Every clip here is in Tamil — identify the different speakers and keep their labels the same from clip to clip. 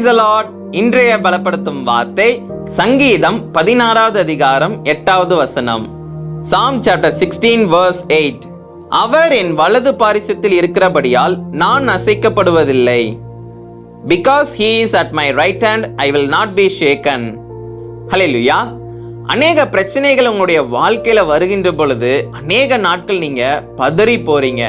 Speaker 1: Praise the Lord. இன்றைய பலப்படுத்தும் வார்த்தை சங்கீதம் 16வது அதிகாரம் 8வது வசனம். Psalm chapter 16 verse 8. அவர் என் வலது பாரிசத்தில் இருக்கிறபடியால் நான் அசைக்கப்படுவதில்லை. Because he is at my right hand, I will not be shaken. ஹல்லேலூயா. அநேக பிரச்சனைகள் உங்களுடைய வாழ்க்கையில வருகின்ற பொழுது அநேக நாட்கள் நீங்க பதறி போறீங்க.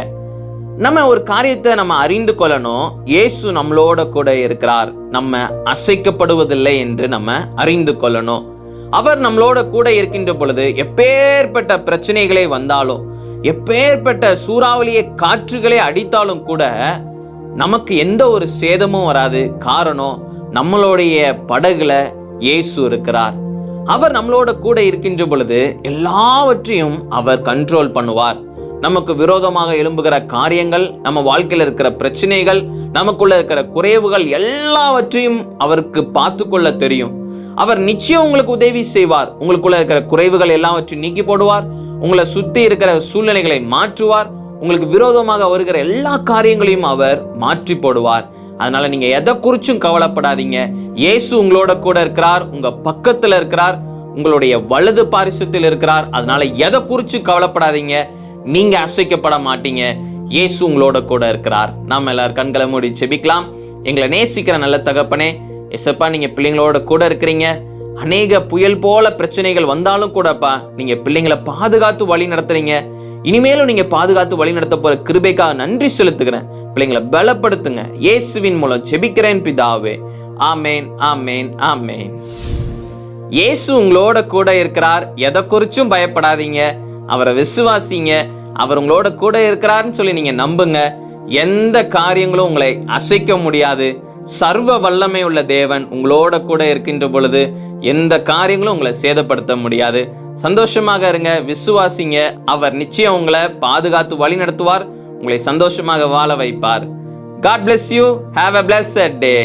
Speaker 1: நம்ம ஒரு காரியத்தை நம்ம அறிந்து கொள்ளணும். இயேசு நம்மளோட கூட இருக்கிறார், நம்ம அசைக்கப்படுவதில்லை என்று நம்ம அறிந்து கொள்ளணும். அவர் நம்மளோட கூட இருக்கின்ற பொழுது எப்பேற்பட்ட பிரச்சனைகளே வந்தாலும், எப்பேற்பட்ட சூறாவளியை காற்றுகளே அடித்தாலும் கூட நமக்கு எந்த ஒரு சேதமும் வராது. காரணம், நம்மளுடைய படகுல இயேசு இருக்கிறார். அவர் நம்மளோட கூட இருக்கின்ற பொழுது எல்லாவற்றையும் அவர் கண்ட்ரோல் பண்ணுவார். நமக்கு விரோதமாக எழும்புகிற காரியங்கள், நம்ம வாழ்க்கையில் இருக்கிற பிரச்சனைகள், நமக்குள்ள இருக்கிற குறைவுகள் எல்லாவற்றையும் அவருக்கு பார்த்து கொள்ள தெரியும். அவர் நிச்சயம் உங்களுக்கு உதவி செய்வார். உங்களுக்குள்ள இருக்கிற குறைவுகள் எல்லாவற்றையும் நீக்கி போடுவார். உங்களை சுத்தி இருக்கிற சூழ்நிலைகளை மாற்றுவார். உங்களுக்கு விரோதமாக வருகிற எல்லா காரியங்களையும் அவர் மாற்றி போடுவார். அதனால நீங்க எதை குறிச்சும் கவலைப்படாதீங்க. இயேசு உங்களோட கூட இருக்கிறார், உங்க பக்கத்துல இருக்கிறார், உங்களுடைய வலது பாரிசத்தில் இருக்கிறார். அதனால எதை குறிச்சு கவலைப்படாதீங்க. நீங்க அசைக்கப்பட மாட்டீங்க. இயேசு உங்களோட கூட இருக்கிறார். நாம எல்லாரும் கண்களை மூடி ஜெபிக்கலாம். எங்களை நேசிக்கிற நல்ல தகப்பனே, எசப்பா, நீங்க பிள்ளைங்களோட கூட இருக்கிறீங்க. அநேக புயல் போல பிரச்சனைகள் வந்தாலும் கூடப்பா, நீங்க பிள்ளைங்களை பாதுகாத்து வழி நடத்துறீங்க. இனிமேலும் நீங்க பாதுகாத்து வழி நடத்த போற கிருபைக்காக நன்றி செலுத்துகிறேன். பிள்ளைங்களை பலப்படுத்துங்க. இயேசுவின் மூலம் ஜெபிக்கிறேன் பிதாவே. ஆமேன், ஆமேன், ஆமேன். இயேசு உங்களோட கூட இருக்கிறார். எதை குறிச்சும் பயப்படாதீங்க. அவரை விசுவாசிங்க. அவர் உங்களோட கூட இருக்கிறார்னு சொல்லி நீங்க நம்புங்க. எந்த காரியங்களும் உங்களை அசைக்க முடியாது. சர்வ வல்லமை உள்ள தேவன் உங்களோட கூட இருக்கின்ற பொழுது எந்த காரியங்களும் உங்களை சேதப்படுத்த முடியாது. சந்தோஷமாக இருங்க, விசுவாசிங்க. அவர் நிச்சயம் உங்களை பாதுகாத்து வழி நடத்துவார். உங்களை சந்தோஷமாக வாழ வைப்பார். God bless you. Have a blessed day.